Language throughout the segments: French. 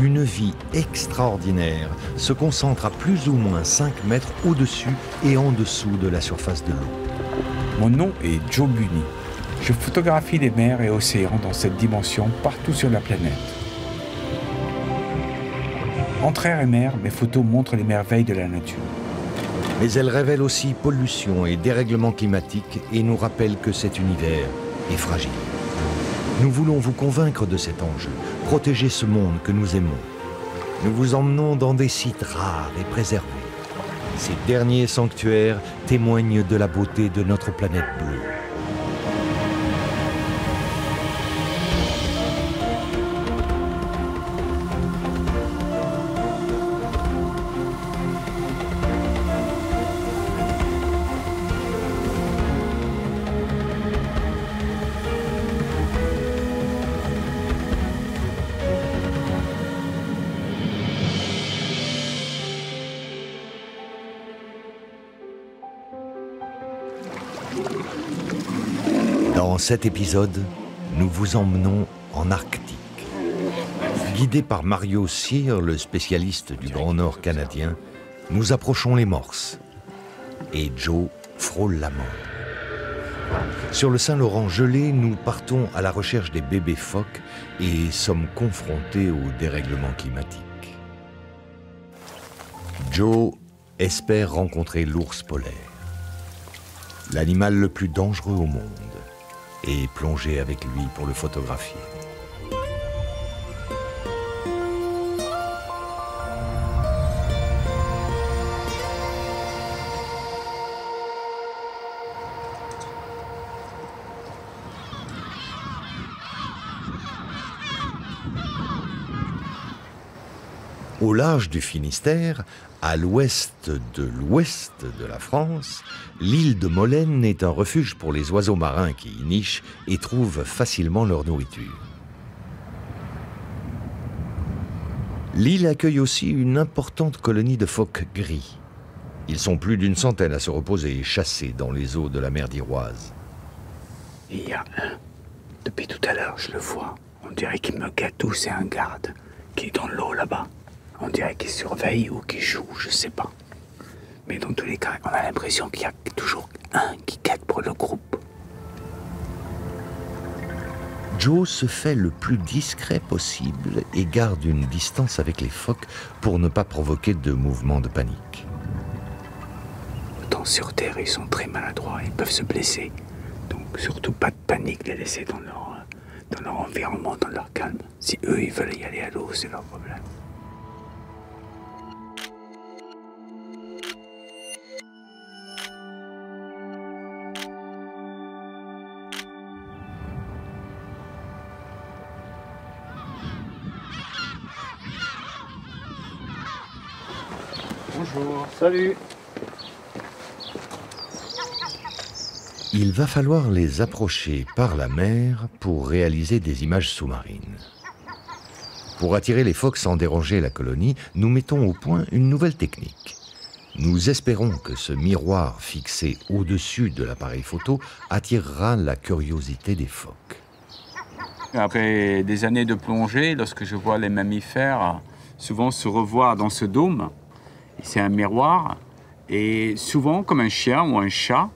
une vie extraordinaire se concentre à plus ou moins 5 mètres au-dessus et en dessous de la surface de l'eau. Mon nom est Joe Bunny. Je photographie les mers et océans dans cette dimension partout sur la planète. Entre air et mer, mes photos montrent les merveilles de la nature. Mais elles révèlent aussi pollution et dérèglement climatique et nous rappellent que cet univers est fragile. Nous voulons vous convaincre de cet enjeu, protéger ce monde que nous aimons. Nous vous emmenons dans des sites rares et préservés. Ces derniers sanctuaires témoignent de la beauté de notre planète bleue. Dans cet épisode, nous vous emmenons en Arctique. Guidé par Mario Cyr, le spécialiste du Grand Nord canadien, nous approchons les morses. Et Joe frôle la mort. Sur le Saint-Laurent gelé, nous partons à la recherche des bébés phoques et sommes confrontés au dérèglement climatique. Joe espère rencontrer l'ours polaire, l'animal le plus dangereux au monde, et plonger avec lui pour le photographier. Au large du Finistère, à l'ouest de la France, l'île de Molène est un refuge pour les oiseaux marins qui y nichent et trouvent facilement leur nourriture. L'île accueille aussi une importante colonie de phoques gris. Ils sont plus d'une centaine à se reposer et chasser dans les eaux de la mer d'Iroise. Il y a un. Depuis tout à l'heure, je le vois. On dirait qu'il me guette ou c'est un garde qui est dans l'eau là-bas. On dirait qu'il surveille ou qu'il joue, je sais pas. Mais dans tous les cas, on a l'impression qu'il y a toujours un qui guette pour le groupe. Joe se fait le plus discret possible et garde une distance avec les phoques pour ne pas provoquer de mouvements de panique. Autant sur Terre, ils sont très maladroits, ils peuvent se blesser. Donc surtout pas de panique, les laisser dans leur environnement, dans leur calme. Si eux, ils veulent y aller à l'eau, c'est leur problème. Bonjour. Salut. Il va falloir les approcher par la mer pour réaliser des images sous-marines. Pour attirer les phoques sans déranger la colonie, nous mettons au point une nouvelle technique. Nous espérons que ce miroir fixé au-dessus de l'appareil photo attirera la curiosité des phoques. Après des années de plongée, lorsque je vois les mammifères souvent se revoir dans ce dôme, c'est un miroir, et souvent, comme un chien ou un chat,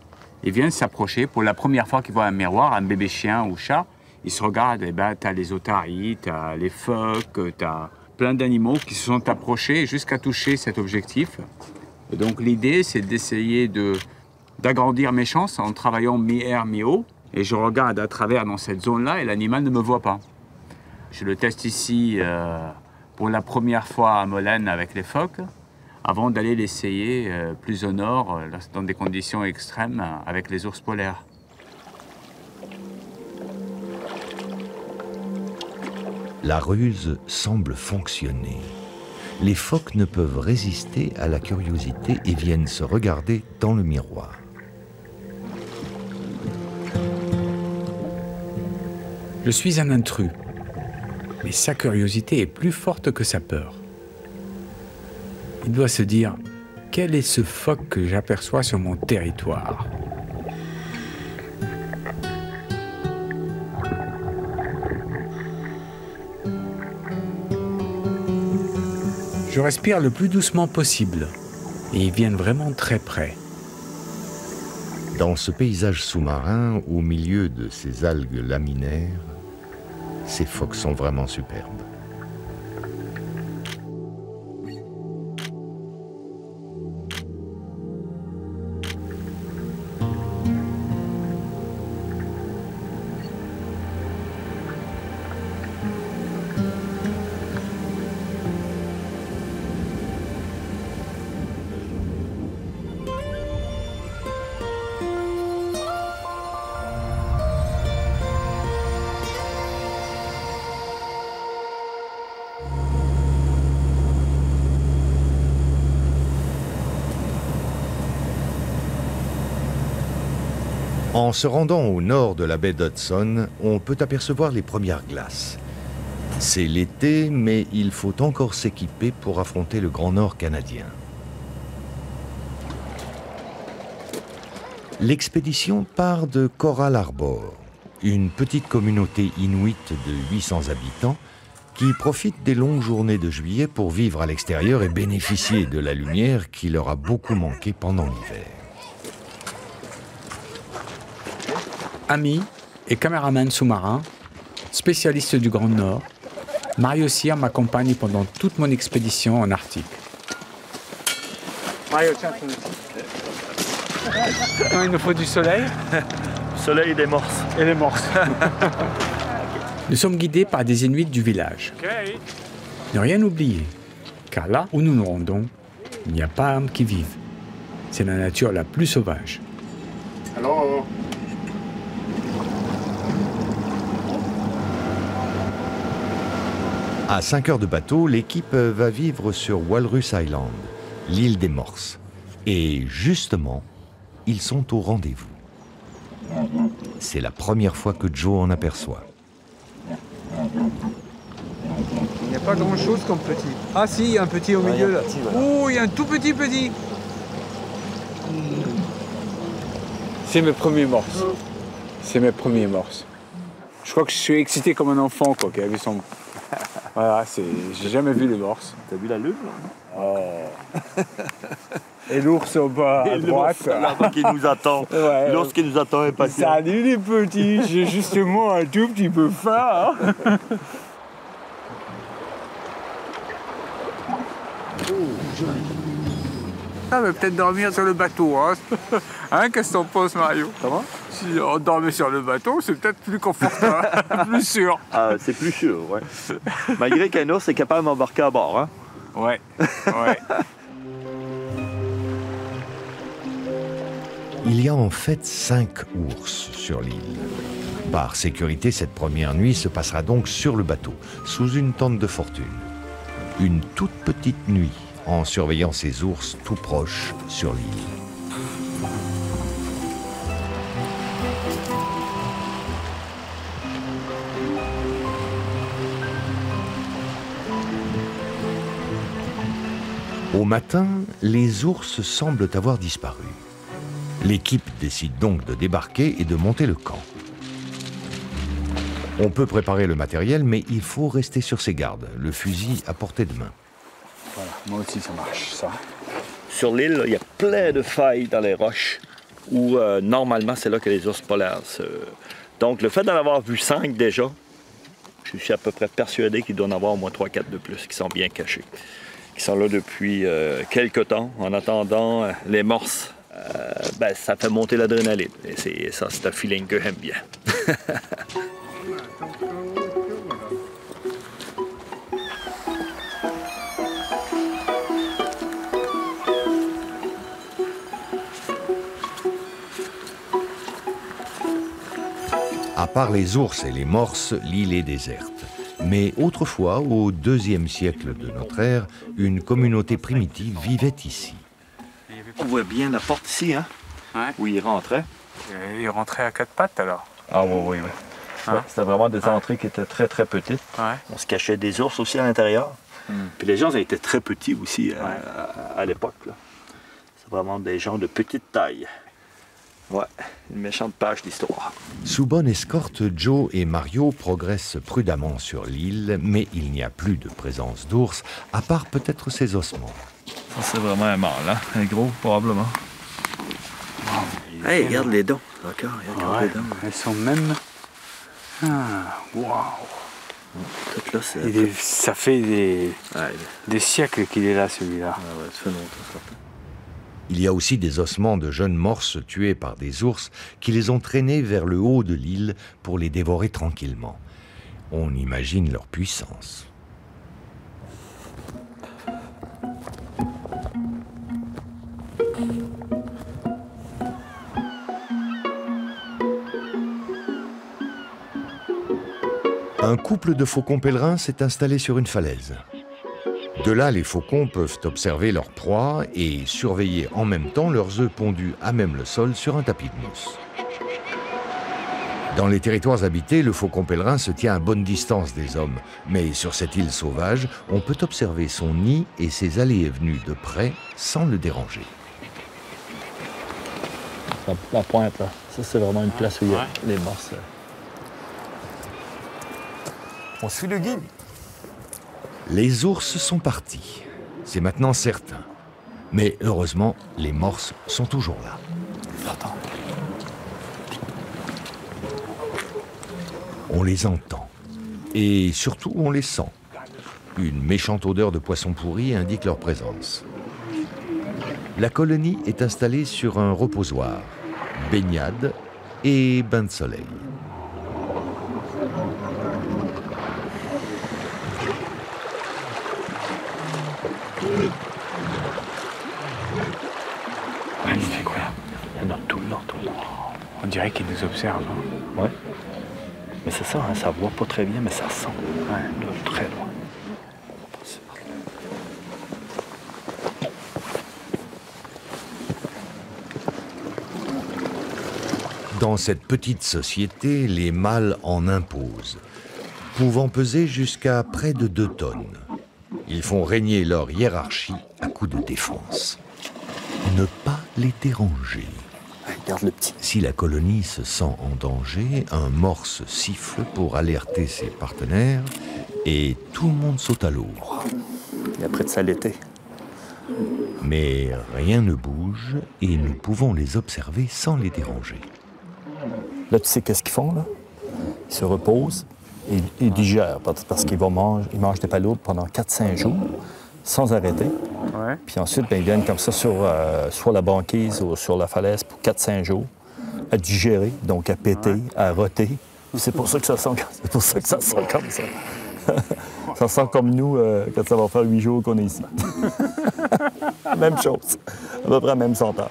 ils viennent s'approcher. Pour la première fois qu'ils voient un miroir, un bébé chien ou chat, ils se regardent, et ben, t'as les otaries, t'as les phoques, t'as plein d'animaux qui se sont approchés jusqu'à toucher cet objectif. Et donc l'idée, c'est d'essayer d'agrandir mes chances en travaillant mi-air, mi-eau. Et je regarde à travers dans cette zone-là et l'animal ne me voit pas. Je le teste ici pour la première fois à Molène avec les phoques, avant d'aller l'essayer plus au nord, dans des conditions extrêmes, avec les ours polaires. La ruse semble fonctionner. Les phoques ne peuvent résister à la curiosité et viennent se regarder dans le miroir. Je suis un intrus, mais sa curiosité est plus forte que sa peur. Il doit se dire, quel est ce phoque que j'aperçois sur mon territoire ? Je respire le plus doucement possible et ils viennent vraiment très près. Dans ce paysage sous-marin, au milieu de ces algues laminaires, ces phoques sont vraiment superbes. En se rendant au nord de la baie d'Hudson, on peut apercevoir les premières glaces. C'est l'été, mais il faut encore s'équiper pour affronter le Grand Nord canadien. L'expédition part de Coral Harbor, une petite communauté inuite de 800 habitants qui profite des longues journées de juillet pour vivre à l'extérieur et bénéficier de la lumière qui leur a beaucoup manqué pendant l'hiver. Ami et caméraman sous-marin, spécialiste du Grand Nord, Mario Cyr m'accompagne pendant toute mon expédition en Arctique. Mario, tiens, quand il nous faut du soleil. Soleil et des morses. Et les morses. Nous sommes guidés par des Inuits du village. Ne rien oublier, car là où nous nous rendons, il n'y a pas âme qui vive. C'est la nature la plus sauvage. Alors, À 5 heures de bateau, l'équipe va vivre sur Walrus Island, l'île des Morses. Et justement, ils sont au rendez-vous. C'est la première fois que Joe en aperçoit. Il n'y a pas grand-chose comme petit. Ah si, il y a un petit au milieu là. Oh, il y a un tout petit petit. C'est mes premiers morses. C'est mes premiers morses. Je crois que je suis excité comme un enfant quoi, qui a vu son... Voilà, j'ai jamais vu les morses. T'as vu la lune là? Oh. Et l'ours au bas à droite. Là-bas qui nous attend. Ouais. L'ours qui nous attend est patient. Salut les petits, j'ai justement un tout petit peu faim. Hein. Ah, mais peut-être dormir sur le bateau, hein. Hein, qu'est-ce que t'en penses, Mario? Comment? Si on dormait sur le bateau, c'est peut-être plus confortable, plus sûr. Ah, c'est plus sûr, ouais. Malgré qu'un ours est capable d'embarquer à bord, hein? Ouais, ouais. Il y a en fait 5 ours sur l'île. Par sécurité, cette première nuit se passera donc sur le bateau, sous une tente de fortune. Une toute petite nuit, en surveillant ces ours tout proches sur l'île. Au matin, les ours semblent avoir disparu. L'équipe décide donc de débarquer et de monter le camp. On peut préparer le matériel, mais il faut rester sur ses gardes, le fusil à portée de main. Voilà, moi aussi ça marche, ça. Sur l'île, il y a plein de failles dans les roches où normalement c'est là que les ours polaires se... Donc le fait d'en avoir vu 5 déjà, je suis à peu près persuadé qu'il doit en avoir au moins 3-4 de plus qui sont bien cachés. Qui sont là depuis quelques temps en attendant les morses. Ben, ça fait monter l'adrénaline. Et ça, c'est un feeling que j'aime bien. À part les ours et les morses, l'île est déserte. Mais autrefois, au IIe siècle de notre ère, une communauté primitive vivait ici. On voit bien la porte ici, hein? Ouais. Où il rentrait. Il rentrait à 4 pattes alors. Ah oui. Hein? Ouais, c'était vraiment des entrées qui étaient très très petites. Ouais. On se cachait des ours aussi à l'intérieur. Puis les gens étaient très petits aussi à l'époque. C'est vraiment des gens de petite taille. Ouais, une méchante page d'histoire. Sous bonne escorte, Joe et Mario progressent prudemment sur l'île, mais il n'y a plus de présence d'ours, à part peut-être ses ossements. Ça, c'est vraiment un mâle, hein? Un gros, probablement. Hey, regarde les dents. D'accord, regarde les dents. Elles sont même... Ah, waouh. Tout là, c'est... Ça fait des siècles qu'il est là, celui-là. Ah ouais, ça fait longtemps, certain. Il y a aussi des ossements de jeunes morses tués par des ours qui les ont traînés vers le haut de l'île pour les dévorer tranquillement. On imagine leur puissance. Un couple de faucons pèlerins s'est installé sur une falaise. De là, les faucons peuvent observer leur proie et surveiller en même temps leurs œufs pondus à même le sol sur un tapis de mousse. Dans les territoires habités, le faucon pèlerin se tient à bonne distance des hommes. Mais sur cette île sauvage, on peut observer son nid et ses allées et venues de près sans le déranger. La pointe, là. Ça, c'est vraiment une place où il y a les morses. On suit le guide. Les ours sont partis. C'est maintenant certain. Mais heureusement, les morses sont toujours là. Attends. On les entend. Et surtout, on les sent. Une méchante odeur de poisson pourri indique leur présence. La colonie est installée sur un reposoir, baignade et bain de soleil. Magnifique, ouais. Il y en a tout le long. On dirait qu'il nous observe. Hein. Ouais. Mais c'est ça, hein, ça voit pas très bien, mais ça sent. Ouais. De très loin. Dans cette petite société, les mâles en imposent, pouvant peser jusqu'à près de 2 tonnes. Ils font régner leur hiérarchie à coups de défense. Ne pas les déranger. Regarde le petit. Si la colonie se sent en danger, un morse siffle pour alerter ses partenaires et tout le monde saute à l'eau. Il est prêt de s'allaiter. Mais rien ne bouge et nous pouvons les observer sans les déranger. Là, tu sais qu'est-ce qu'ils font, là? Ils se reposent et ils digèrent parce qu'ils ils mangent des palourdes pendant 4-5 jours sans arrêter. Ouais. Puis ensuite, ben, ils viennent comme ça sur soit la banquise ou sur la falaise pour 4-5 jours à digérer, donc à péter, à roter. C'est pour ça que ça sent comme ça. Ça sent comme nous quand ça va faire 8 jours qu'on est ici. Même chose. À peu près la même senteur.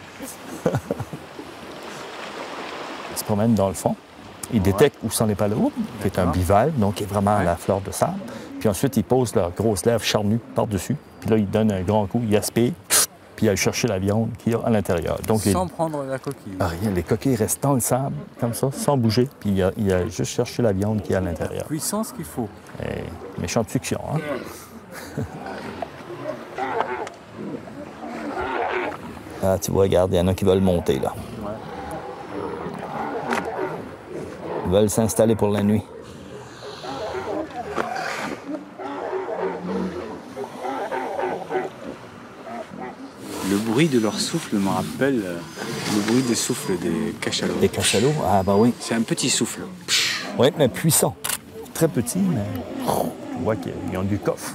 Ils se promènent dans le fond. Ils détectent où sont les palourdes, qui est un bivalve, donc qui est vraiment à la fleur de sable. Puis ensuite, ils posent leurs grosses lèvres charnues par-dessus. Puis là, ils donnent un grand coup, ils aspirent, puis ils aillent chercher la viande qu'il y a à l'intérieur. Donc, sans prendre la coquille. Rien, les coquilles restent dans le sable, comme ça, sans bouger. Puis il a juste cherché la viande qu'il y a à l'intérieur. Puissance qu'il faut. Et méchante succion, hein? Ah, tu vois, regarde, il y en a qui veulent monter, là. Ils veulent s'installer pour la nuit. Le bruit de leur souffle me rappelle le bruit des souffles des cachalots. Des cachalots? Ah, ben oui. C'est un petit souffle. Oui, mais puissant. Très petit, mais on voit qu'ils ont du coffre.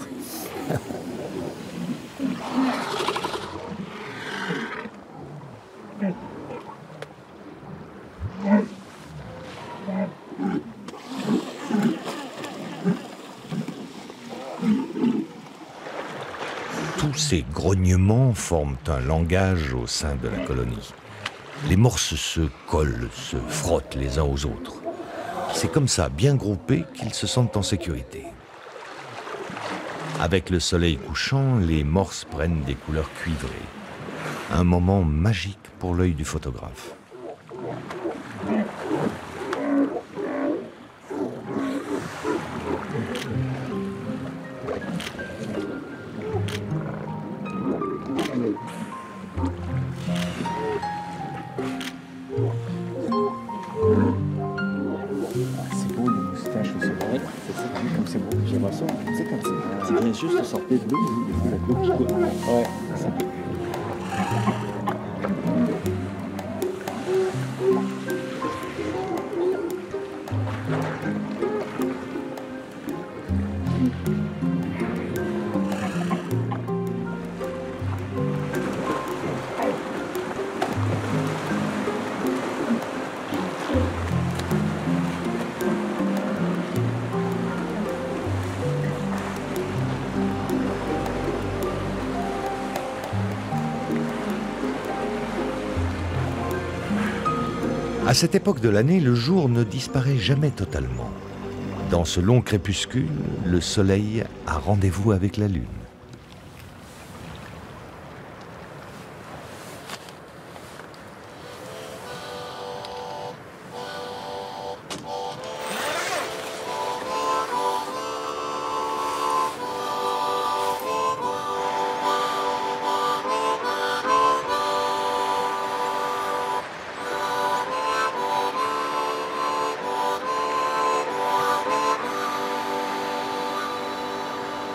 Tous ces grognements forment un langage au sein de la colonie. Les morses se collent, se frottent les uns aux autres. C'est comme ça, bien groupés, qu'ils se sentent en sécurité. Avec le soleil couchant, les morses prennent des couleurs cuivrées. Un moment magique pour l'œil du photographe. j'aimerais ça. Tu sais, quand tu viens juste de sortir de l'eau, il y a de l'eau qui coule. Ouais, c'est ça. À cette époque de l'année, le jour ne disparaît jamais totalement. Dans ce long crépuscule, le soleil a rendez-vous avec la lune.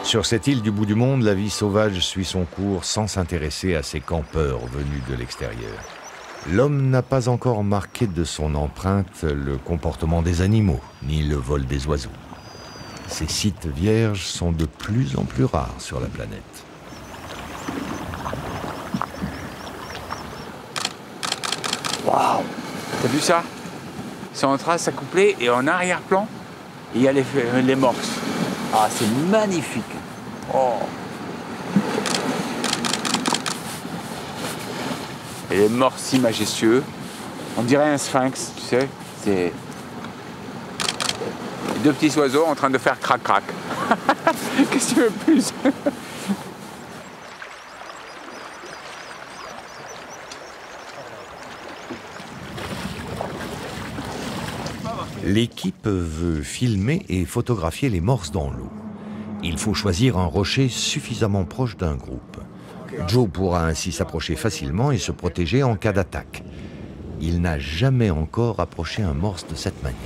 Sur cette île du bout du monde, la vie sauvage suit son cours sans s'intéresser à ces campeurs venus de l'extérieur. L'homme n'a pas encore marqué de son empreinte le comportement des animaux, ni le vol des oiseaux. Ces sites vierges sont de plus en plus rares sur la planète. Waouh! T'as vu ça? C'est en trace accouplé et en arrière-plan, il y a les morses. Ah, c'est magnifique! Oh! Et les morses si majestueux. On dirait un sphinx, tu sais. C'est deux petits oiseaux en train de faire crac-crac. Qu'est-ce que tu veux plus? L'équipe veut filmer et photographier les morses dans l'eau. Il faut choisir un rocher suffisamment proche d'un groupe. Joe pourra ainsi s'approcher facilement et se protéger en cas d'attaque. Il n'a jamais encore approché un morse de cette manière.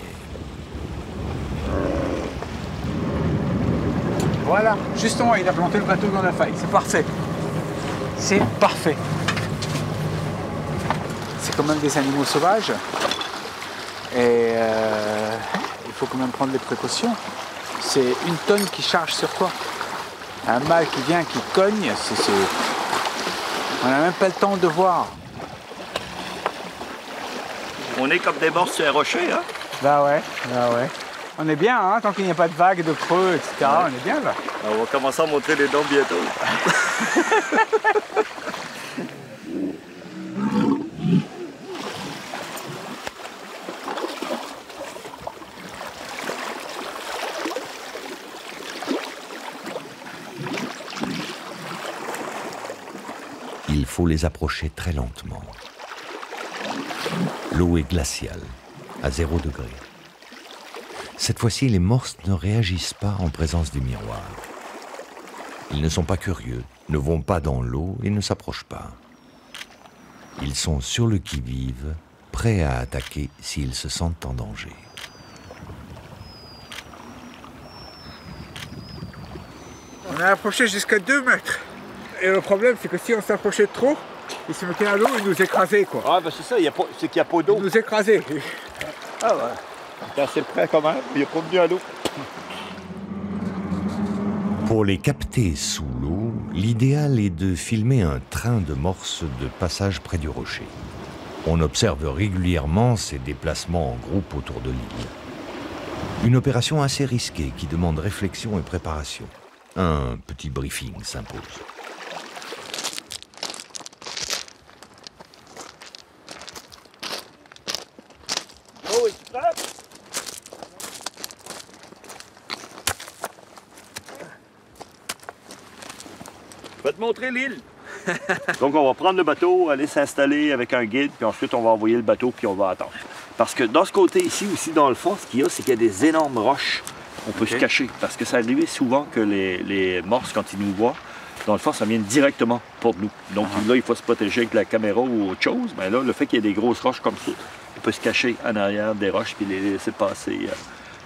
Voilà, justement, il a planté le bateau dans la faille. C'est parfait. C'est parfait. C'est quand même des animaux sauvages. Et il faut quand même prendre des précautions. C'est une tonne qui charge sur toi. Un mâle qui vient, qui cogne, on n'a même pas le temps de voir. On est comme des morses sur un rocher, hein? Bah ouais, bah ouais. On est bien, hein, tant qu'il n'y a pas de vagues, de creux, etc. Ouais. On est bien là. On va commencer à montrer les dents bientôt. Il faut les approcher très lentement. L'eau est glaciale, à 0 degré. Cette fois-ci, les morses ne réagissent pas en présence du miroir. Ils ne sont pas curieux, ne vont pas dans l'eau et ne s'approchent pas. Ils sont sur le qui-vive, prêts à attaquer s'ils se sentent en danger. On a approché jusqu'à 2 mètres. Et le problème, c'est que si on s'approchait trop, il se mettait à l'eau et nous écrasait, quoi. Ah, ben c'est ça, c'est qu'il n'y a pas d'eau. Il nous écrasait. Ah ouais. Il est assez près quand même, il n'est pas venu à l'eau. Pour les capter sous l'eau, l'idéal est de filmer un train de morses de passage près du rocher. On observe régulièrement ces déplacements en groupe autour de l'île. Une opération assez risquée qui demande réflexion et préparation. Un petit briefing s'impose. Oh, tu prêt? Je vais te montrer l'île. Donc, on va prendre le bateau, aller s'installer avec un guide, puis ensuite, on va envoyer le bateau, puis on va attendre. Parce que dans ce côté ici, aussi dans le fond, ce qu'il y a, c'est qu'il y a des énormes roches. On peut se cacher. Parce que ça arrive souvent que les morses, quand ils nous voient, dans le fond, ça vient directement pour nous. Donc là, il faut se protéger avec la caméra ou autre chose. Mais là, le fait qu'il y ait des grosses roches comme ça, on peut se cacher en arrière des roches puis les laisser passer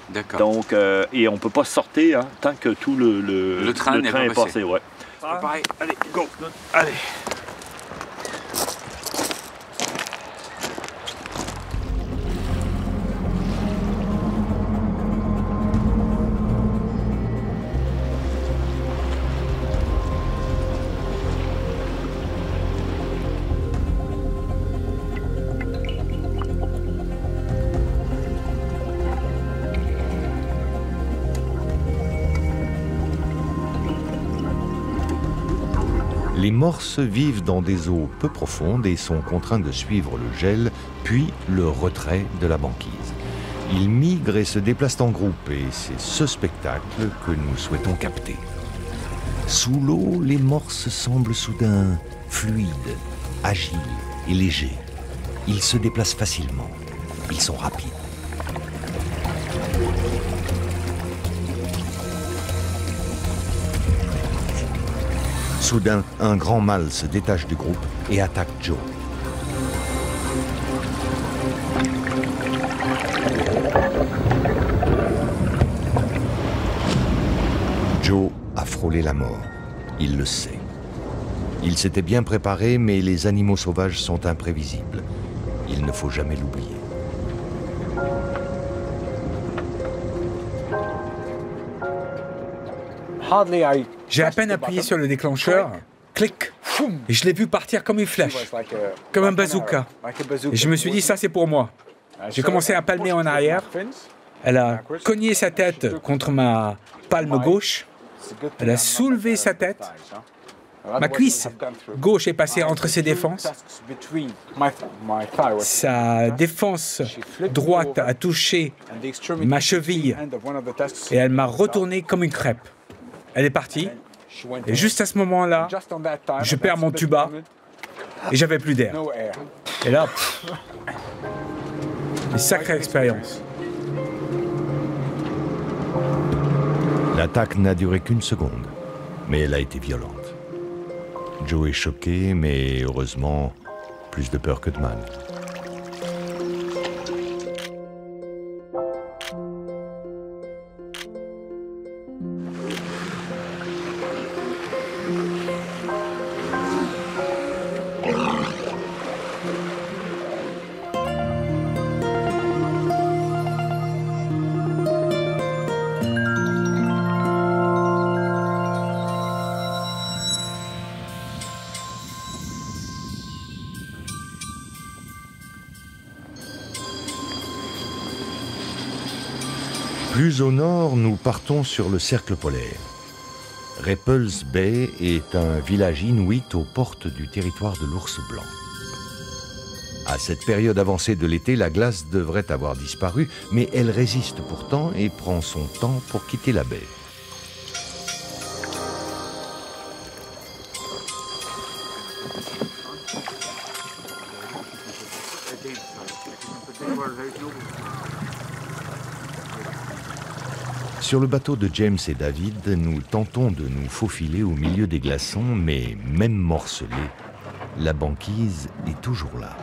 D'accord. Donc, et on ne peut pas sortir hein, tant que tout le train est passé. Ouais. Pareil. Allez, go! Allez! Les morses vivent dans des eaux peu profondes et sont contraints de suivre le gel, puis le retrait de la banquise. Ils migrent et se déplacent en groupe, et c'est ce spectacle que nous souhaitons capter. Sous l'eau, les morses semblent soudain fluides, agiles et légers. Ils se déplacent facilement. Ils sont rapides. Soudain, un grand mâle se détache du groupe et attaque Joe. Joe a frôlé la mort. Il le sait. Il s'était bien préparé, mais les animaux sauvages sont imprévisibles. Il ne faut jamais l'oublier. J'ai à peine appuyé sur le déclencheur, clic, et je l'ai vu partir comme une flèche, comme un bazooka. Et je me suis dit, ça c'est pour moi. J'ai commencé à palmer en arrière. Elle a cogné sa tête contre ma palme gauche. Elle a soulevé sa tête. Ma cuisse gauche est passée entre ses défenses. Sa défense droite a touché ma cheville et elle m'a retourné comme une crêpe. Elle est partie, et juste à ce moment-là, je perds mon tuba, et j'avais plus d'air. Et là, une sacrée expérience. L'attaque n'a duré qu'une seconde, mais elle a été violente. Joe est choqué, mais heureusement, plus de peur que de mal. Plus au nord, nous partons sur le cercle polaire. Repulse Bay est un village inuit aux portes du territoire de l'ours blanc. À cette période avancée de l'été, la glace devrait avoir disparu, mais elle résiste pourtant et prend son temps pour quitter la baie. Sur le bateau de James et David, nous tentons de nous faufiler au milieu des glaçons, mais même morcelés, la banquise est toujours là.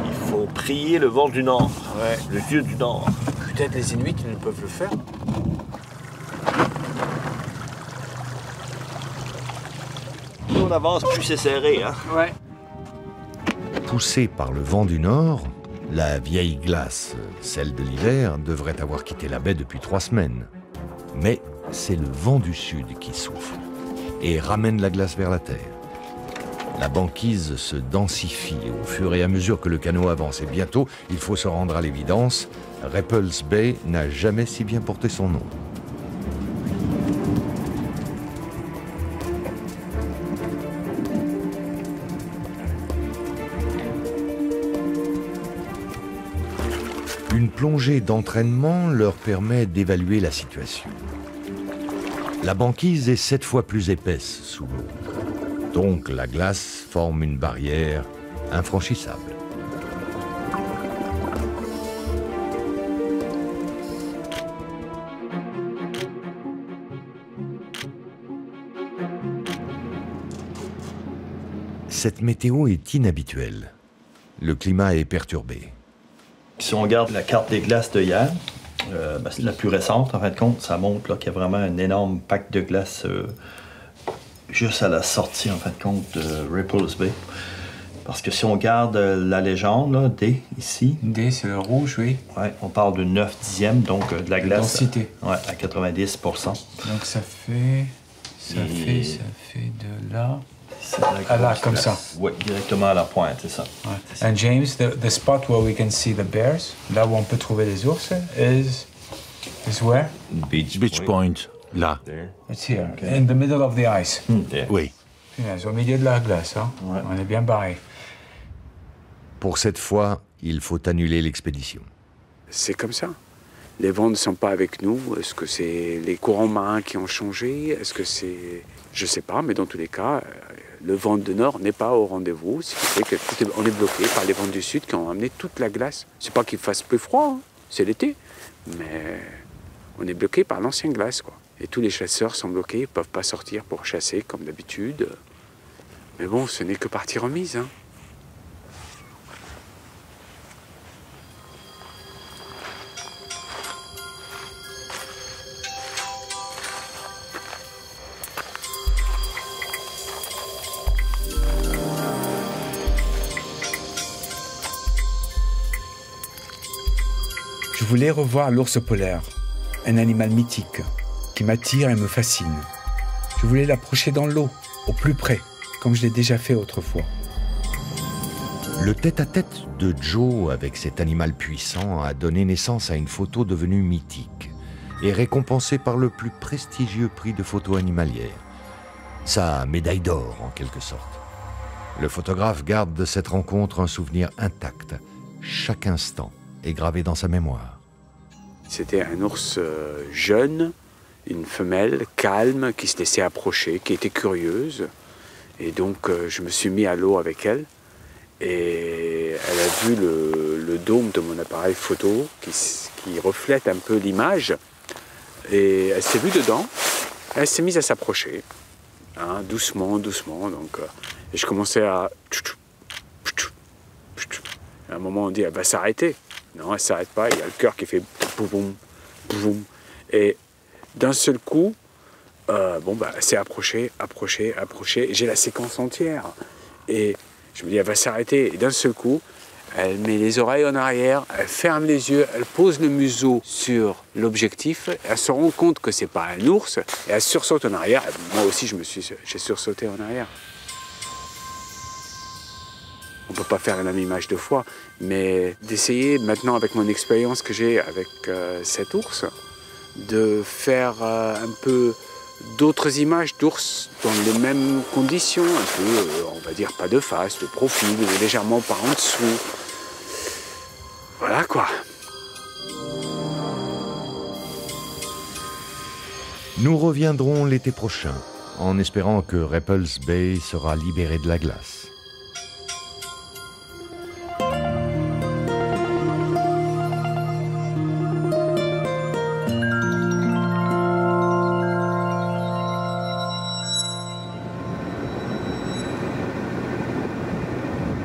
Il faut prier le vent du Nord, le dieu du Nord. Peut-être les Inuits, ils ne peuvent le faire. Plus on avance, plus c'est serré. Hein? Ouais. Poussée par le vent du Nord, la vieille glace, celle de l'hiver, devrait avoir quitté la baie depuis 3 semaines. Mais c'est le vent du sud qui souffle et ramène la glace vers la terre. La banquise se densifie au fur et à mesure que le canot avance. Et bientôt, il faut se rendre à l'évidence, Repulse Bay n'a jamais si bien porté son nom. Une plongée d'entraînement leur permet d'évaluer la situation. La banquise est 7 fois plus épaisse sous l'eau. Donc la glace forme une barrière infranchissable. Cette météo est inhabituelle. Le climat est perturbé. Si on regarde la carte des glaces de hier, C'est la plus récente, en fin de compte. Ça montre qu'il y a vraiment un énorme pack de glace juste à la sortie, en fin de compte, de Ripples Bay. Parce que si on garde la légende, là, D, ici... D, c'est le rouge, oui. Ouais, on parle de 9 dixièmes, donc de la glace... Densité. Ouais, à 90 %. Donc ça fait de là... À là, comme ça. Oui, directement à la pointe, c'est ça. Ouais. And James, the spot where we can see the bears, là où on peut trouver les ours, is where? Beach Point, là. It's here, in the middle of the ice. Oui. Au milieu de la glace, hein? Ouais. On est bien barré. Pour cette fois, il faut annuler l'expédition. C'est comme ça. Les vents ne sont pas avec nous. Est-ce que c'est les courants marins qui ont changé? Est-ce que c'est... Je sais pas, mais dans tous les cas, le vent de nord n'est pas au rendez-vous. Ce qui fait qu'on est bloqué par les vents du sud qui ont amené toute la glace. C'est pas qu'il fasse plus froid, hein. C'est l'été. Mais on est bloqué par l'ancienne glace, quoi. Et tous les chasseurs sont bloqués, ils ne peuvent pas sortir pour chasser comme d'habitude. Mais bon, ce n'est que partie remise, hein. Je voulais revoir l'ours polaire, un animal mythique qui m'attire et me fascine. Je voulais l'approcher dans l'eau, au plus près, comme je l'ai déjà fait autrefois. Le tête-à-tête de Joe avec cet animal puissant a donné naissance à une photo devenue mythique et récompensée par le plus prestigieux prix de photo animalière. Sa médaille d'or, en quelque sorte. Le photographe garde de cette rencontre un souvenir intact. Chaque instant est gravé dans sa mémoire. C'était un ours jeune, une femelle calme qui se laissait approcher, qui était curieuse. Et donc je me suis mis à l'eau avec elle. Et elle a vu le dôme de mon appareil photo qui reflète un peu l'image. Et elle s'est vue dedans. Elle s'est mise à s'approcher, hein, doucement, doucement. Donc, et je commençais à... À un moment, on dit, elle va s'arrêter. Non, elle ne s'arrête pas. Il y a le cœur qui fait boum, boum. Et d'un seul coup, elle s'est approchée. J'ai la séquence entière. Et je me dis, elle va s'arrêter. Et d'un seul coup, elle met les oreilles en arrière, elle ferme les yeux, elle pose le museau sur l'objectif. Elle se rend compte que ce n'est pas un ours. Et elle sursaute en arrière. Moi aussi, j'ai sursauté en arrière. On ne peut pas faire la même image deux fois, mais d'essayer maintenant avec mon expérience que j'ai avec cet ours, de faire un peu d'autres images d'ours dans les mêmes conditions, un peu, on va dire, pas de face, de profil, légèrement par en dessous. Voilà quoi. Nous reviendrons l'été prochain, en espérant que Ripples Bay sera libérée de la glace.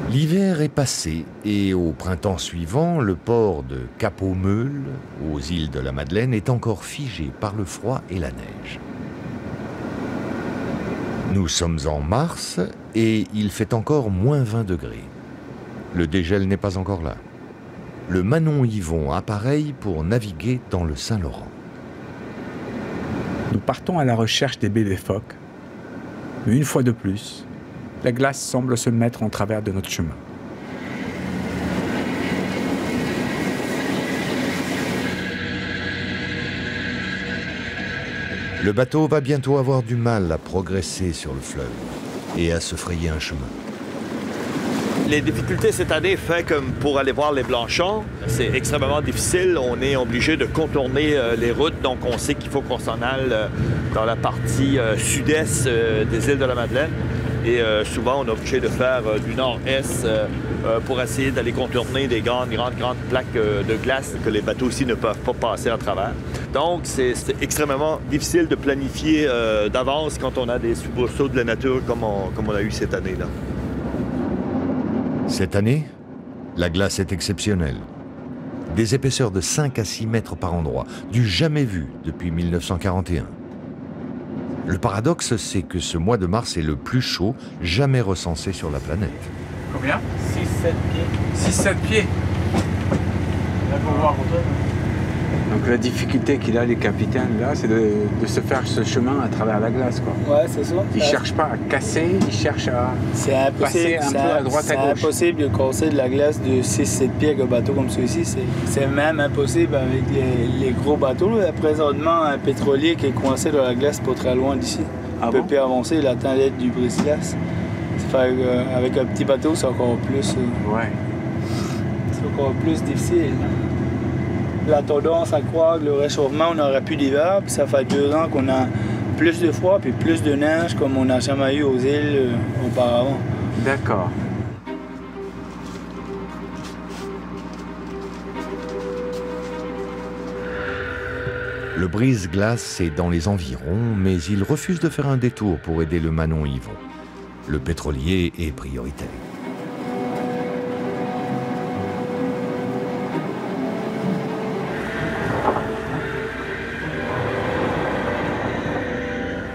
L'hiver est passé et au printemps suivant, le port de Cap-aux-Meules, aux îles de la Madeleine, est encore figé par le froid et la neige. Nous sommes en mars et il fait encore moins 20 degrés. Le dégel n'est pas encore là. Le Manon Yvon appareille pour naviguer dans le Saint-Laurent. Nous partons à la recherche des bébés phoques. Mais une fois de plus, la glace semble se mettre en travers de notre chemin. Le bateau va bientôt avoir du mal à progresser sur le fleuve et à se frayer un chemin. Les difficultés cette année fait que pour aller voir les Blanchons, c'est extrêmement difficile. On est obligé de contourner les routes, donc on sait qu'il faut qu'on s'en aille dans la partie sud-est des îles de la Madeleine. Et souvent, on est obligé de faire du nord-est pour essayer d'aller contourner des grandes plaques de glace que les bateaux aussi ne peuvent pas passer à travers. Donc, c'est extrêmement difficile de planifier d'avance quand on a des soubresauts de la nature comme on a eu cette année-là. Cette année, la glace est exceptionnelle. des épaisseurs de 5 à 6 mètres par endroit, du jamais vu depuis 1941. Le paradoxe, c'est que ce mois de mars est le plus chaud jamais recensé sur la planète. Combien? 6-7 pieds. 6-7 pieds. Là, pour voir. Donc la difficulté qu'il a, les capitaines, là, c'est de se faire ce chemin à travers la glace, quoi. Ouais, c'est ça. Ils ne cherchent pas à casser, ils cherchent à passer un peu à droite à gauche. C'est impossible de casser de la glace de 6-7 pieds avec un bateau comme celui-ci. C'est même impossible avec les gros bateaux. Là. Présentement, un pétrolier qui est coincé dans la glace pas très loin d'ici. Ah il peut bon? plus avancer, il attend l'aide du brise-glace. Avec un petit bateau, c'est encore plus... Ouais. C'est encore plus difficile. La tendance à croire que le réchauffement, on n'aurait plus d'hiver, puis ça fait 2 ans qu'on a plus de froid puis plus de neige comme on n'a jamais eu aux îles auparavant. D'accord. Le brise-glace est dans les environs, mais il refuse de faire un détour pour aider le Manon Yvon. Le pétrolier est prioritaire.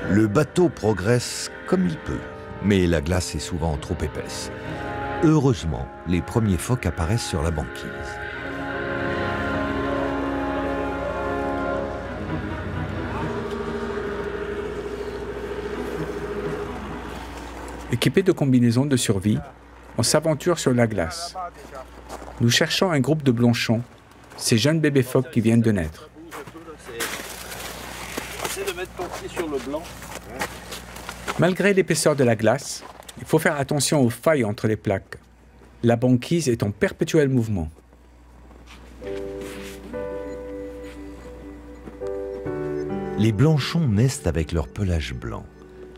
Le bateau progresse comme il peut, mais la glace est souvent trop épaisse. Heureusement, les premiers phoques apparaissent sur la banquise. Équipés de combinaisons de survie, on s'aventure sur la glace. Nous cherchons un groupe de blanchons, ces jeunes bébés phoques qui viennent de naître. Essaye de mettre ton pied sur le blanc. Malgré l'épaisseur de la glace, il faut faire attention aux failles entre les plaques. La banquise est en perpétuel mouvement. Les blanchons naissent avec leur pelage blanc,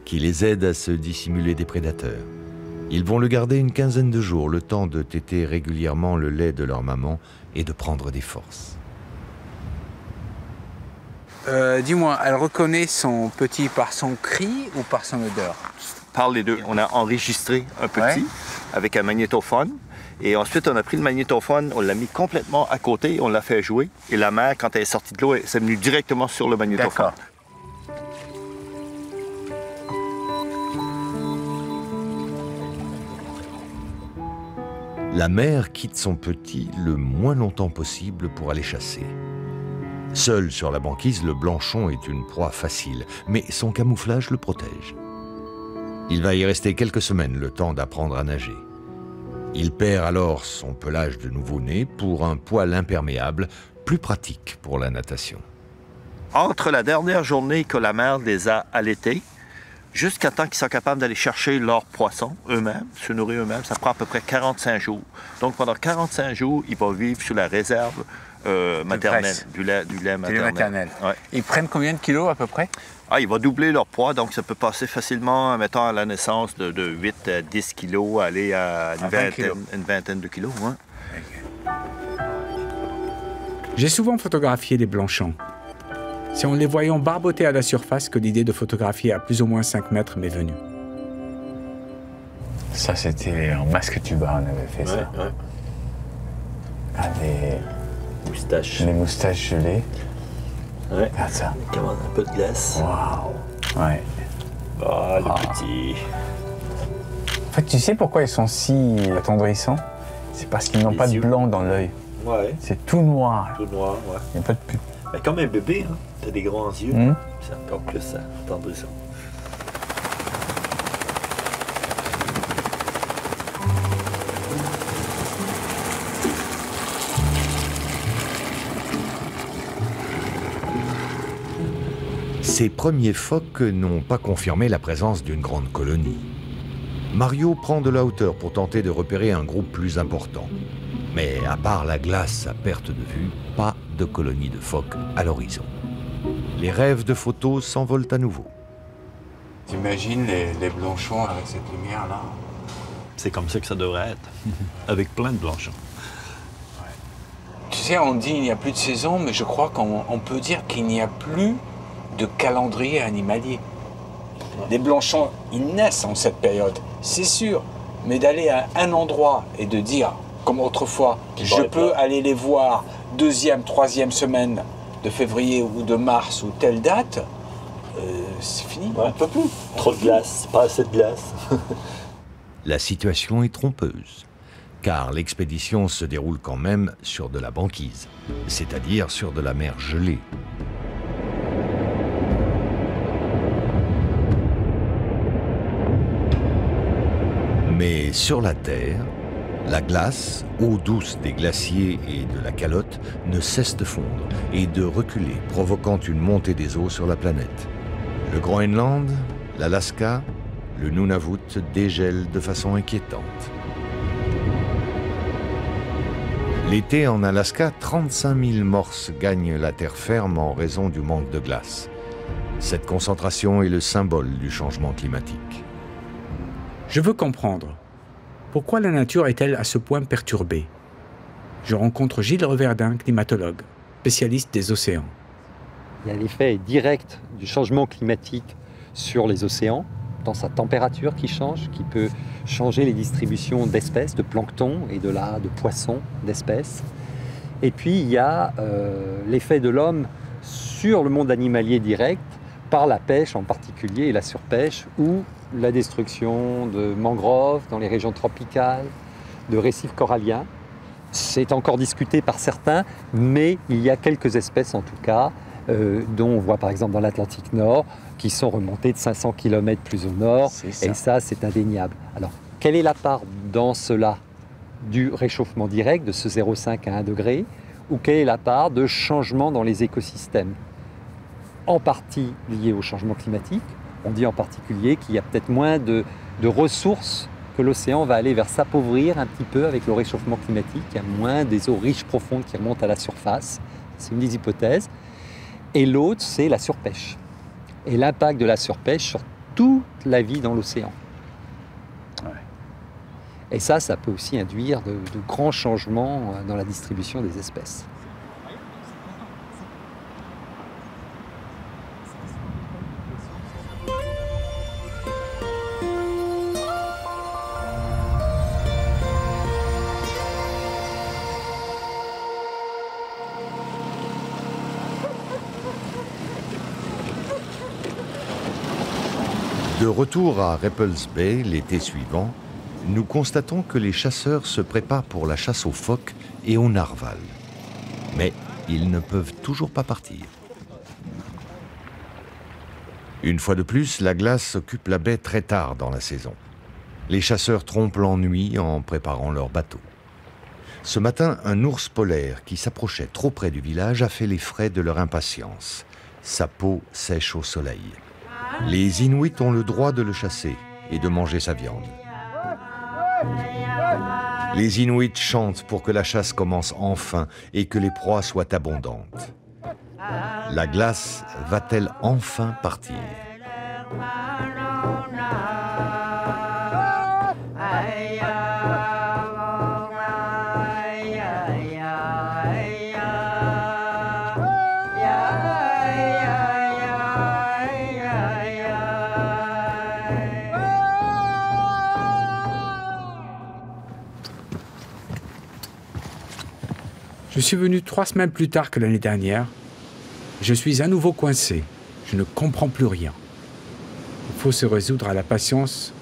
qui les aide à se dissimuler des prédateurs. Ils vont le garder une quinzaine de jours, le temps de téter régulièrement le lait de leur maman et de prendre des forces. Dis-moi, elle reconnaît son petit par son cri ou par son odeur? Par les deux. On a enregistré un petit avec un magnétophone. Et ensuite, on a pris le magnétophone, on l'a mis complètement à côté, on l'a fait jouer. Et la mère, quand elle est sortie de l'eau, elle s'est venue directement sur le magnétophone. D'accord. La mère quitte son petit le moins longtemps possible pour aller chasser. Seul sur la banquise, le blanchon est une proie facile, mais son camouflage le protège. Il va y rester quelques semaines, le temps d'apprendre à nager. Il perd alors son pelage de nouveau-né pour un poil imperméable, plus pratique pour la natation. Entre la dernière journée que la mère les a allaités, jusqu'à temps qu'ils soient capables d'aller chercher leurs poissons eux-mêmes, se nourrir eux-mêmes, ça prend à peu près 45 jours. Donc pendant 45 jours, ils vont vivre sous la réserve maternelle, du lait maternel. Ouais. Ils prennent combien de kilos à peu près? Ah, il va doubler leur poids, donc ça peut passer facilement, mettons, à la naissance de 8 à 10 kilos, aller à une vingtaine de kilos. Hein. Okay. J'ai souvent photographié des blanchons. C'est en les voyant barboter à la surface que l'idée de photographier à plus ou moins 5 mètres m'est venue. Ça, c'était en masque tuba, on avait fait ça. Ouais. Ah, Moustaches. les moustaches gelées. Ouais. Regarde ça. Comment un peu de glace. Waouh. Ouais. Ah, le petit. En fait, tu sais pourquoi ils sont si attendrissants? C'est parce qu'ils n'ont pas de blanc dans l'œil. Ouais. C'est tout noir. Tout noir, ouais. Il n'y a pas de pub. Mais comme un bébé, hein. T'as des grands yeux. C'est encore plus attendrissant. Ces premiers phoques n'ont pas confirmé la présence d'une grande colonie. Mario prend de la hauteur pour tenter de repérer un groupe plus important. Mais à part la glace à perte de vue, pas de colonie de phoques à l'horizon. Les rêves de photos s'envolent à nouveau. T'imagines les blanchons avec cette lumière-là? C'est comme ça que ça devrait être, avec plein de blanchons. Tu sais, on dit qu'il n'y a plus de saison, mais je crois qu'on peut dire qu'il n'y a plus de calendrier animalier. Les blanchons, ils naissent en cette période, c'est sûr. Mais d'aller à un endroit et de dire, comme autrefois, je peux aller les voir deuxième, troisième semaine de février ou de mars ou telle date, c'est fini, on ne peut plus. Trop de glace, pas assez de glace. La situation est trompeuse, car l'expédition se déroule quand même sur de la banquise, c'est-à-dire sur de la mer gelée. Mais sur la Terre, la glace, eau douce des glaciers et de la calotte, ne cesse de fondre et de reculer, provoquant une montée des eaux sur la planète. Le Groenland, l'Alaska, le Nunavut dégèlent de façon inquiétante. L'été en Alaska, 35 000 morses gagnent la terre ferme en raison du manque de glace. Cette concentration est le symbole du changement climatique. Je veux comprendre. Pourquoi la nature est-elle à ce point perturbée? Je rencontre Gilles Reverdin, climatologue, spécialiste des océans. Il y a l'effet direct du changement climatique sur les océans, dans sa température qui change, qui peut changer les distributions d'espèces, de plancton et de poissons d'espèces. Et puis il y a l'effet de l'homme sur le monde animalier direct, par la pêche en particulier et la surpêche, ou la destruction de mangroves dans les régions tropicales, de récifs coralliens. C'est encore discuté par certains, mais il y a quelques espèces en tout cas, dont on voit par exemple dans l'Atlantique Nord, qui sont remontées de 500 km plus au nord, et ça c'est indéniable. Alors, quelle est la part dans cela du réchauffement direct, de ce 0,5 à 1 degré, ou quelle est la part de changement dans les écosystèmes? En partie lié au changement climatique. On dit en particulier qu'il y a peut-être moins de ressources, que l'océan va aller vers s'appauvrir un petit peu avec le réchauffement climatique. Il y a moins des eaux riches profondes qui remontent à la surface. C'est une des hypothèses. Et l'autre, c'est la surpêche. Et l'impact de la surpêche sur toute la vie dans l'océan. Ouais. Et ça peut aussi induire de grands changements dans la distribution des espèces. De retour à Repulse Bay l'été suivant, nous constatons que les chasseurs se préparent pour la chasse aux phoques et aux narvals. Mais ils ne peuvent toujours pas partir. Une fois de plus, la glace occupe la baie très tard dans la saison. Les chasseurs trompent l'ennui en préparant leur bateau. Ce matin, un ours polaire qui s'approchait trop près du village a fait les frais de leur impatience. Sa peau sèche au soleil. Les Inuits ont le droit de le chasser et de manger sa viande. Les Inuits chantent pour que la chasse commence enfin et que les proies soient abondantes. La glace va-t-elle enfin partir? Je suis venu 3 semaines plus tard que l'année dernière. Je suis à nouveau coincé. Je ne comprends plus rien. Il faut se résoudre à la patience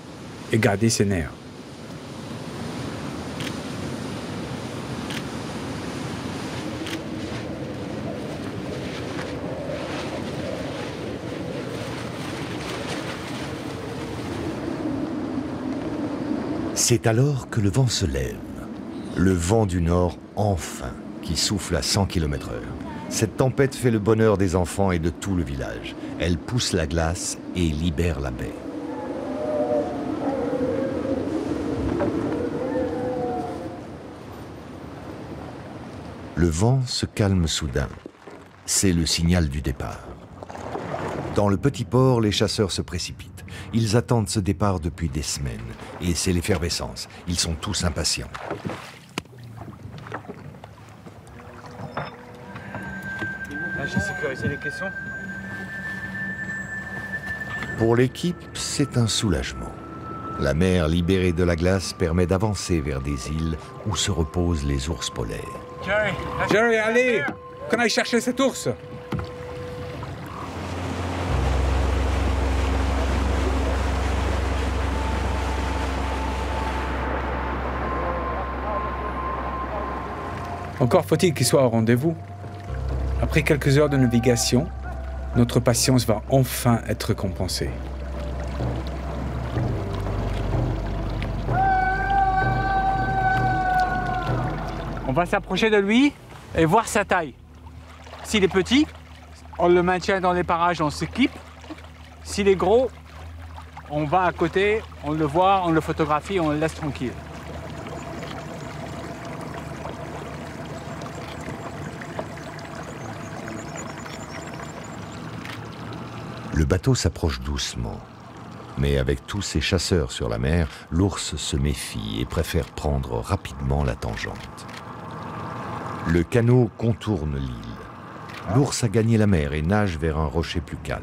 et garder ses nerfs. C'est alors que le vent se lève. Le vent du nord, enfin, qui souffle à 100 km/h. Cette tempête fait le bonheur des enfants et de tout le village. Elle pousse la glace et libère la baie. Le vent se calme soudain. C'est le signal du départ. Dans le petit port, les chasseurs se précipitent. Ils attendent ce départ depuis des semaines. Et c'est l'effervescence. Ils sont tous impatients. J'ai sécurisé les caissons. Pour l'équipe, c'est un soulagement. La mer libérée de la glace permet d'avancer vers des îles où se reposent les ours polaires. Jerry, allez, qu'on aille chercher cet ours. Encore faut-il qu'il soit au rendez-vous. Après quelques heures de navigation, notre patience va enfin être compensée. On va s'approcher de lui et voir sa taille. S'il est petit, on le maintient dans les parages, on s'équipe. S'il est gros, on va à côté, on le voit, on le photographie, on le laisse tranquille. Le bateau s'approche doucement. Mais avec tous ces chasseurs sur la mer, l'ours se méfie et préfère prendre rapidement la tangente. Le canot contourne l'île. L'ours a gagné la mer et nage vers un rocher plus calme.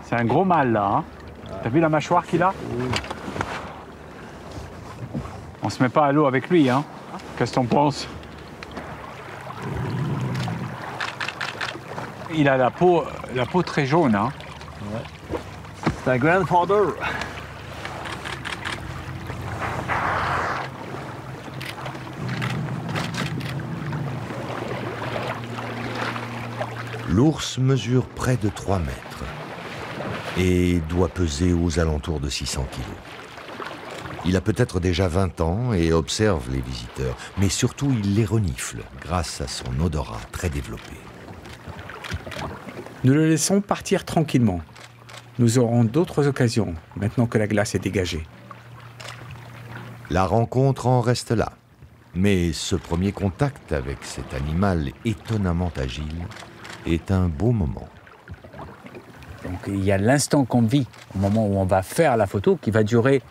C'est un gros mâle là, hein. T'as vu la mâchoire qu'il a? On se met pas à l'eau avec lui, hein. Qu'est-ce que t'en penses? Il a la peau très jaune, hein. Ouais. C'est un grandfather. L'ours mesure près de 3 mètres et doit peser aux alentours de 600 kilos. Il a peut-être déjà 20 ans et observe les visiteurs, mais surtout il les renifle grâce à son odorat très développé. Nous le laissons partir tranquillement. Nous aurons d'autres occasions maintenant que la glace est dégagée. La rencontre en reste là. Mais ce premier contact avec cet animal étonnamment agile est un beau moment. Donc il y a l'instant qu'on vit, au moment où on va faire la photo, qui va durer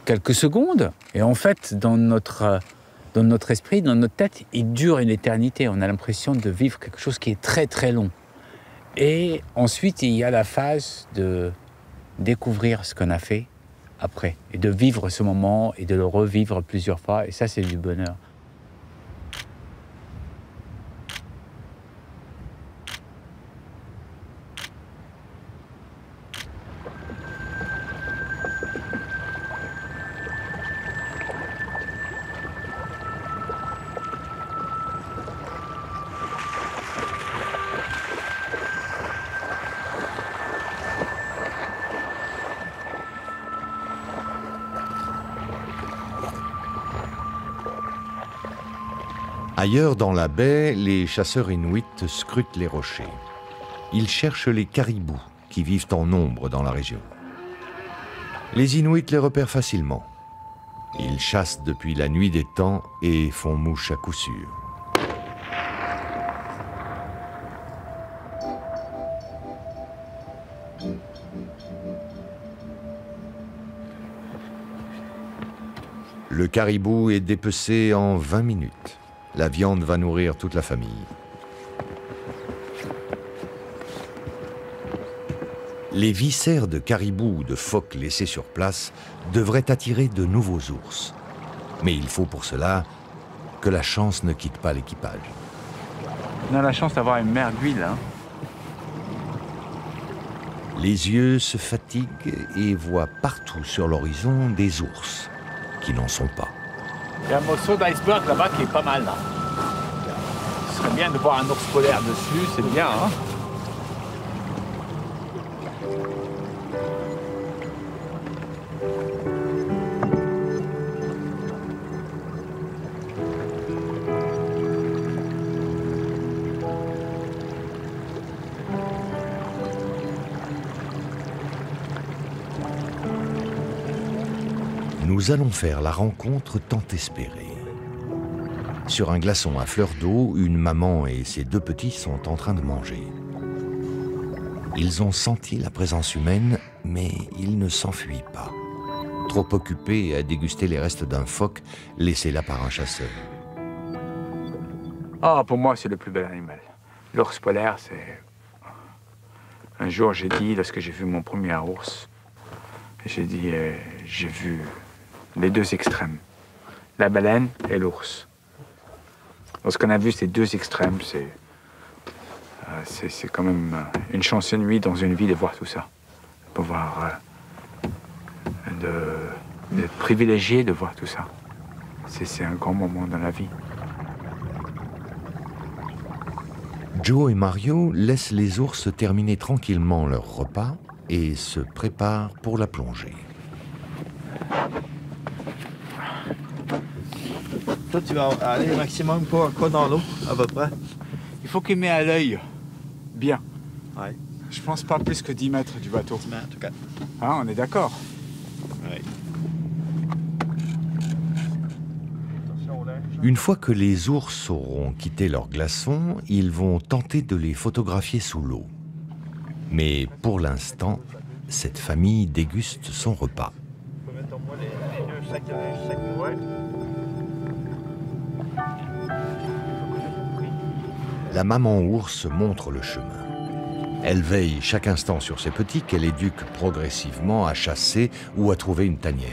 quelques secondes. Et en fait, dans notre esprit, dans notre tête, il dure une éternité. On a l'impression de vivre quelque chose qui est très très long. Et ensuite, il y a la phase de découvrir ce qu'on a fait après. Et de vivre ce moment et de le revivre plusieurs fois. Et ça, c'est du bonheur. Ailleurs dans la baie, les chasseurs inuits scrutent les rochers. Ils cherchent les caribous qui vivent en nombre dans la région. Les Inuits les repèrent facilement. Ils chassent depuis la nuit des temps et font mouche à coup sûr. Le caribou est dépecé en 20 minutes. La viande va nourrir toute la famille. Les viscères de caribou ou de phoque laissés sur place devraient attirer de nouveaux ours. Mais il faut pour cela que la chance ne quitte pas l'équipage. On a la chance d'avoir une mer d'huile, hein. Les yeux se fatiguent et voient partout sur l'horizon des ours qui n'en sont pas. Il y a un morceau d'iceberg là-bas qui est pas mal, là. Ce serait bien de voir un ours polaire dessus, c'est bien, hein. Nous allons faire la rencontre tant espérée. Sur un glaçon à fleur d'eau, une maman et ses 2 petits sont en train de manger. Ils ont senti la présence humaine, mais ils ne s'enfuient pas. Trop occupés à déguster les restes d'un phoque laissé là par un chasseur. Ah, pour moi, c'est le plus bel animal. L'ours polaire, c'est... Un jour, j'ai dit, lorsque j'ai vu mon premier ours, j'ai dit, j'ai vu les deux extrêmes, la baleine et l'ours. Lorsqu'on a vu ces deux extrêmes, c'est quand même une chance inouïe dans une vie de voir tout ça. De pouvoir... d'être privilégié de voir tout ça. C'est un grand moment dans la vie. Joe et Mario laissent les ours terminer tranquillement leur repas et se préparent pour la plongée. Toi, tu vas aller maximum quoi dans l'eau, à peu près? Il faut qu'il mette à l'œil bien. Ouais. Je pense pas plus que 10 mètres du bateau. 10 mètres, ok. Hein, on est d'accord? Oui. Une fois que les ours auront quitté leur glaçon, ils vont tenter de les photographier sous l'eau. Mais pour l'instant, cette famille déguste son repas. La maman ours montre le chemin. Elle veille chaque instant sur ses petits qu'elle éduque progressivement à chasser ou à trouver une tanière.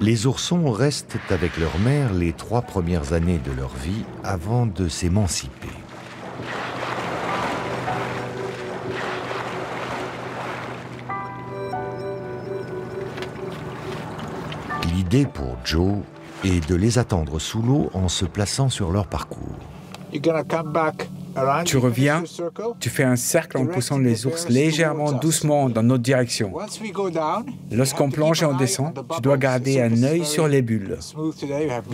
Les oursons restent avec leur mère les 3 premières années de leur vie avant de s'émanciper. L'idée pour Joe est de les attendre sous l'eau en se plaçant sur leur parcours. Tu reviens, tu fais un cercle en poussant les ours légèrement, doucement dans notre direction. Lorsqu'on plonge et on descend, tu dois garder un œil sur les bulles.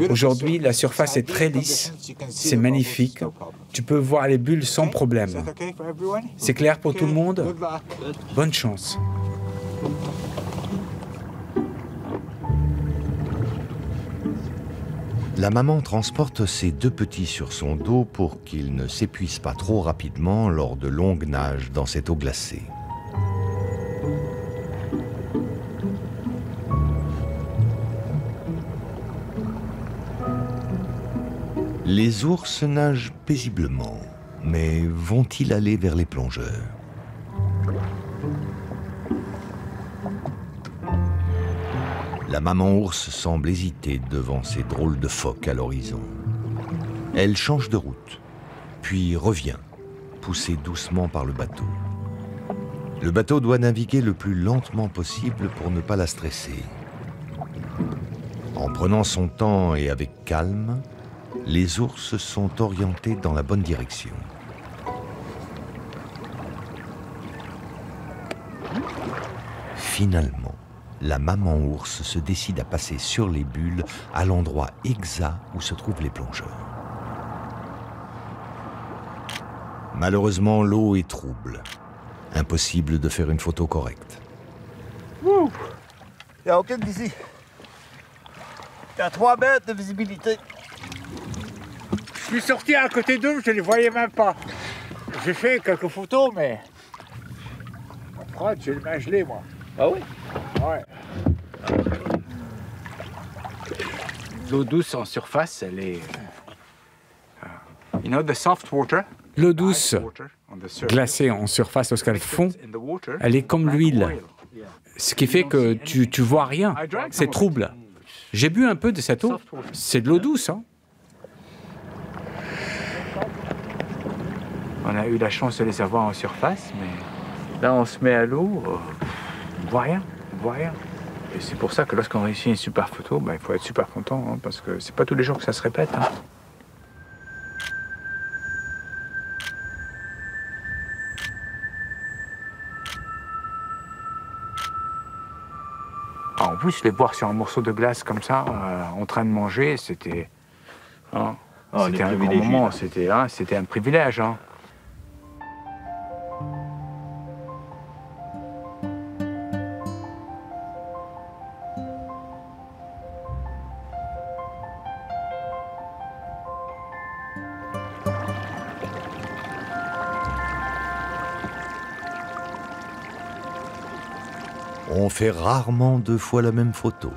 Aujourd'hui, la surface est très lisse, c'est magnifique. Tu peux voir les bulles sans problème. C'est clair pour tout le monde? Bonne chance. La maman transporte ses 2 petits sur son dos pour qu'ils ne s'épuisent pas trop rapidement lors de longues nages dans cette eau glacée. Les ours nagent paisiblement, mais vont-ils aller vers les plongeurs ? La maman ours semble hésiter devant ces drôles de phoques à l'horizon. Elle change de route, puis revient, poussée doucement par le bateau. Le bateau doit naviguer le plus lentement possible pour ne pas la stresser. En prenant son temps et avec calme, les ours sont orientés dans la bonne direction. Finalement, la maman ours se décide à passer sur les bulles à l'endroit exact où se trouvent les plongeurs. Malheureusement, l'eau est trouble. Impossible de faire une photo correcte. Il n'y a aucune d'ici. Il y a 3 mètres de visibilité. Je suis sorti à côté d'eux, je ne les voyais même pas. J'ai fait quelques photos, mais... Après, j'ai les mains gelées, moi. Ah oui? Ouais. L'eau douce en surface, elle est... You know, the soft water, L'eau douce, glacée en surface lorsqu'elle fond, elle est comme l'huile. Ce qui fait que tu vois rien. C'est trouble. J'ai bu un peu de cette eau. C'est de l'eau douce, hein. On a eu la chance de les avoir en surface, mais là, on se met à l'eau, on voit rien, on voit rien. Et c'est pour ça que lorsqu'on réussit une super photo, il faut être super content, hein, parce que c'est pas tous les jours que ça se répète. Hein. En plus, les voir sur un morceau de glace comme ça, en train de manger, c'était... Hein, c'était un grand moment, c'était un privilège. Hein. On fait rarement 2 fois la même photo.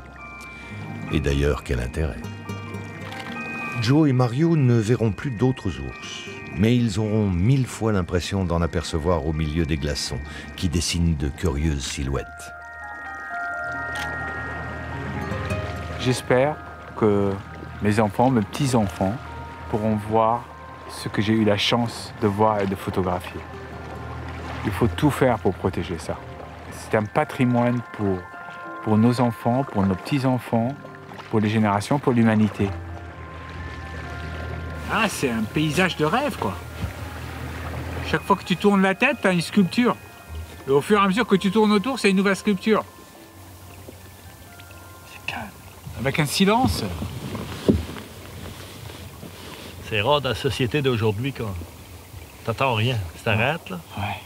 Et d'ailleurs, quel intérêt ? Joe et Mario ne verront plus d'autres ours. mais ils auront 1000 fois l'impression d'en apercevoir au milieu des glaçons qui dessinent de curieuses silhouettes. J'espère que mes enfants, mes petits-enfants, pourront voir ce que j'ai eu la chance de voir et de photographier. Il faut tout faire pour protéger ça. C'est un patrimoine pour nos enfants, pour nos petits-enfants, pour les générations, pour l'humanité. Ah, c'est un paysage de rêve, quoi. Chaque fois que tu tournes la tête, tu as une sculpture. Et au fur et à mesure que tu tournes autour, c'est une nouvelle sculpture. C'est calme. Avec un silence. C'est rare dans la société d'aujourd'hui qu'on t'entends rien. Tu t'arrêtes, là. Ouais.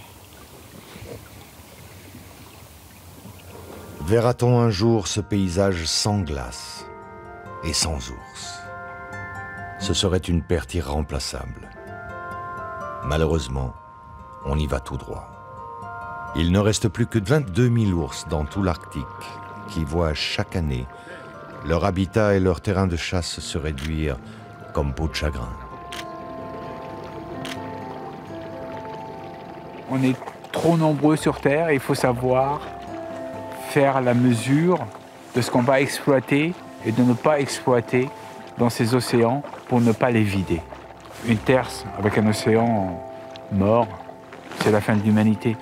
Verra-t-on un jour ce paysage sans glace et sans ours? Ce serait une perte irremplaçable. Malheureusement, on y va tout droit. Il ne reste plus que 22 000 ours dans tout l'Arctique qui voient chaque année leur habitat et leur terrain de chasse se réduire comme peau de chagrin. On est trop nombreux sur Terre et il faut savoir faire la mesure de ce qu'on va exploiter et de ne pas exploiter dans ces océans pour ne pas les vider. Une terre avec un océan mort, c'est la fin de l'humanité.